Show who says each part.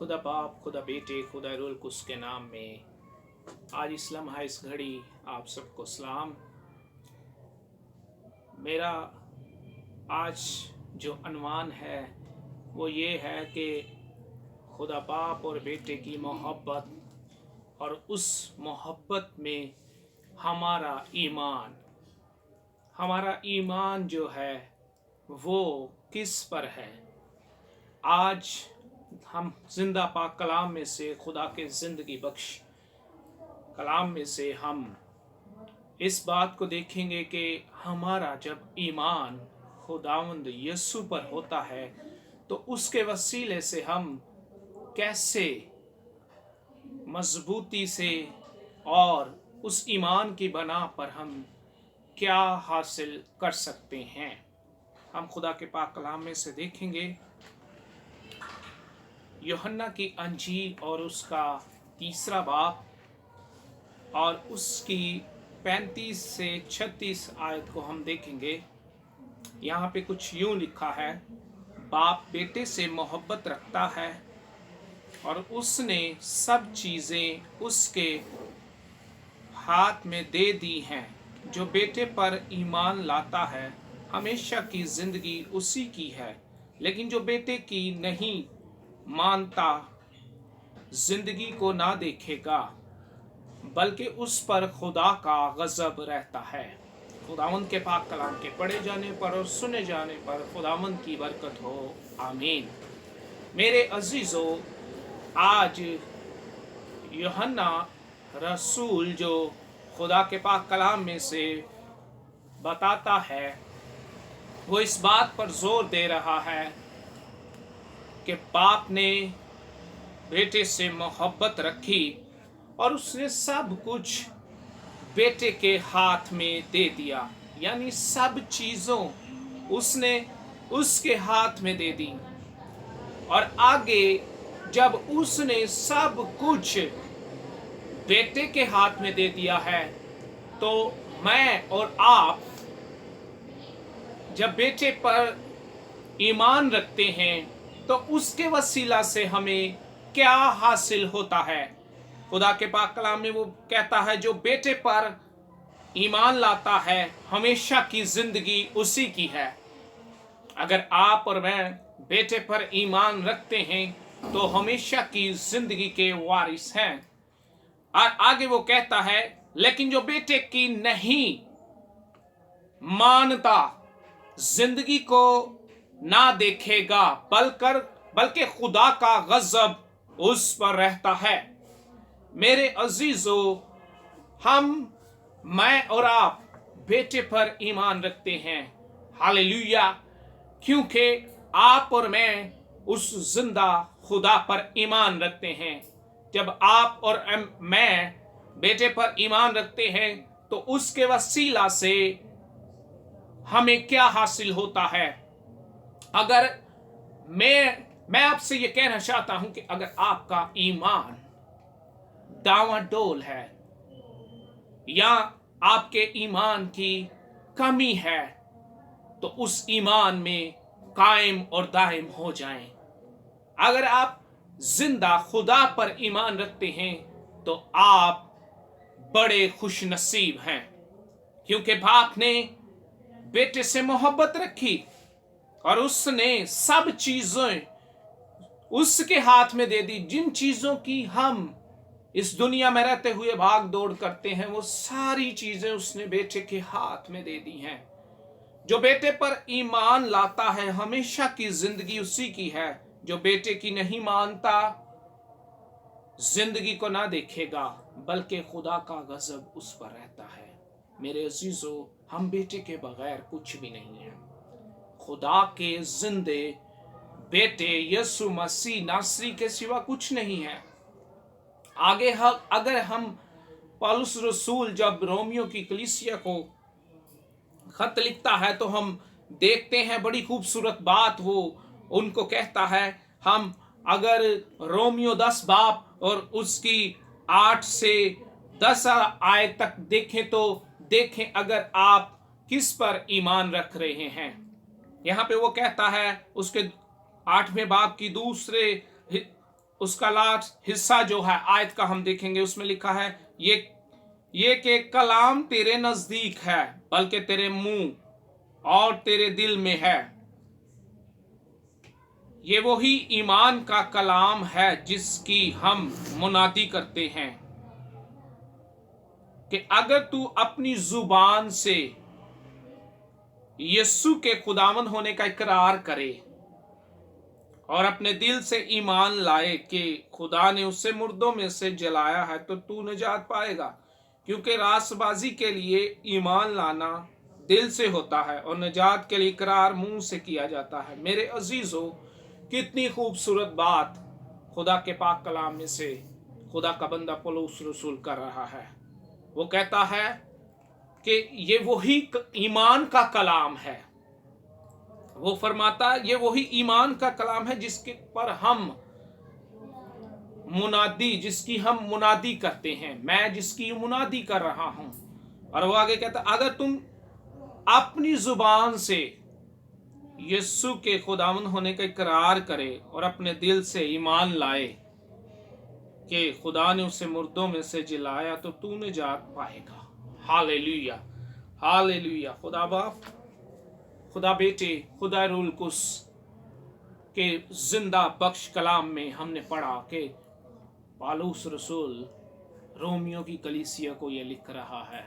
Speaker 1: खुदा बाप, खुदा बेटे, खुदा रुल कुस के नाम में आज इस लम्हा इस घड़ी आप सबको सलाम। मेरा आज जो अनवान है वो ये है कि खुदा बाप और बेटे की मोहब्बत और उस मोहब्बत में हमारा ईमान जो है वो किस पर है। आज हम जिंदा पाक कलाम में से, खुदा के ज़िंदगी बख्श कलाम में से हम इस बात को देखेंगे कि हमारा जब ईमान खुदावंद यीशु पर होता है तो उसके वसीले से हम कैसे मजबूती से और उस ईमान की बना पर हम क्या हासिल कर सकते हैं। हम खुदा के पाक कलाम में से देखेंगे यूहन्ना की अंजील और उसका 3 बाब और उसकी 35 से 36 आयत को हम देखेंगे। यहाँ पे कुछ यूं लिखा है, बाप बेटे से मोहब्बत रखता है और उसने सब चीज़ें उसके हाथ में दे दी हैं। जो बेटे पर ईमान लाता है हमेशा की ज़िंदगी उसी की है, लेकिन जो बेटे की नहीं मानता ज़िंदगी को ना देखेगा बल्कि उस पर खुदा का गज़ब रहता है। खुदावंद के पाक कलाम के पढ़े जाने पर और सुने जाने पर खुदावंद की बरकत हो, आमीन। मेरे अजीज़ों, आज यूहन्ना रसूल जो खुदा के पाक कलाम में से बताता है वो इस बात पर जोर दे रहा है कि बाप ने बेटे से मोहब्बत रखी और उसने सब कुछ बेटे के हाथ में दे दिया, यानी सब चीज़ों उसने उसके हाथ में दे दी। और आगे जब उसने सब कुछ बेटे के हाथ में दे दिया है तो मैं और आप जब बेटे पर ईमान रखते हैं तो उसके वसीला से हमें क्या हासिल होता है। खुदा के पाक कलाम में वो कहता है जो बेटे पर ईमान लाता है हमेशा की जिंदगी उसी की है। अगर आप और मैं बेटे पर ईमान रखते हैं तो हमेशा की जिंदगी के वारिस हैं। और आगे वो कहता है, लेकिन जो बेटे की नहीं मानता जिंदगी को ना देखेगा बल्कि खुदा का गजब उस पर रहता है। मेरे अजीजों, मैं और आप बेटे पर ईमान रखते हैं, हालेलुया, क्योंकि आप और मैं उस जिंदा खुदा पर ईमान रखते हैं। जब आप और मैं बेटे पर ईमान रखते हैं तो उसके वसीला से हमें क्या हासिल होता है। अगर मैं आपसे ये कहना चाहता हूं कि अगर आपका ईमान डावाडोल है या आपके ईमान की कमी है तो उस ईमान में कायम और दायम हो जाएं। अगर आप जिंदा खुदा पर ईमान रखते हैं तो आप बड़े खुश नसीब हैं, क्योंकि बाप ने बेटे से मोहब्बत रखी और उसने सब चीजें उसके हाथ में दे दी। जिन चीजों की हम इस दुनिया में रहते हुए भाग दौड़ करते हैं वो सारी चीजें उसने बेटे के हाथ में दे दी हैं। जो बेटे पर ईमान लाता है हमेशा की जिंदगी उसी की है। जो बेटे की नहीं मानता जिंदगी को ना देखेगा बल्कि खुदा का गजब उस पर रहता है। मेरे अजीजों, हम बेटे के बगैर कुछ भी नहीं है। खुदा के जिंदे बेटे यीशु मसीह नासरी के सिवा कुछ नहीं है। आगे अगर हम पौलुस रसूल जब रोमियो की कलीसिया को खत लिखता है तो हम देखते हैं बड़ी खूबसूरत बात वो उनको कहता है। हम अगर रोमियो 10 बाब और उसकी 8 से 10 आयत तक देखें तो देखें अगर आप किस पर ईमान रख रहे हैं। यहाँ पे वो कहता है उसके 8वें बाब की दूसरे उसका लास्ट हिस्सा जो है आयत का हम देखेंगे, उसमें लिखा है ये कि कलाम तेरे नजदीक है, बल्कि तेरे मुंह और तेरे दिल में है। ये वही ईमान का कलाम है जिसकी हम मुनादी करते हैं कि अगर तू अपनी जुबान से यीशु के खुदावंद होने का इकरार करे और अपने दिल से ईमान लाए कि खुदा ने उसे मुर्दों में से जलाया है, तो तू निजात पाएगा। क्योंकि रास्तबाजी के लिए ईमान लाना दिल से होता है और निजात के लिए इकरार मुंह से किया जाता है। मेरे अजीजों, कितनी खूबसूरत बात खुदा के पाक कलाम में से खुदा का बंदा पौलुस रसूल कर रहा है। वो कहता है कि ये वही ईमान का कलाम है। वो फरमाता ये वही ईमान का कलाम है जिसके पर हम जिसकी हम मुनादी करते हैं। मैं जिसकी मुनादी कर रहा हूं। और वो आगे कहता, अगर तुम अपनी जुबान से यीशु के खुदावंद होने का इकरार करे और अपने दिल से ईमान लाए कि खुदा ने उसे मुर्दों में से जिलाया, तो तू निजात पाएगा। Hallelujah, hallelujah. खुदा बाप, खुदा बेटे, खुदा रूल कुस के जिंदा बख्श कलाम में हमने पढ़ा कि पौलुस रसूल रोमियो की कलीसिया को यह लिख रहा है।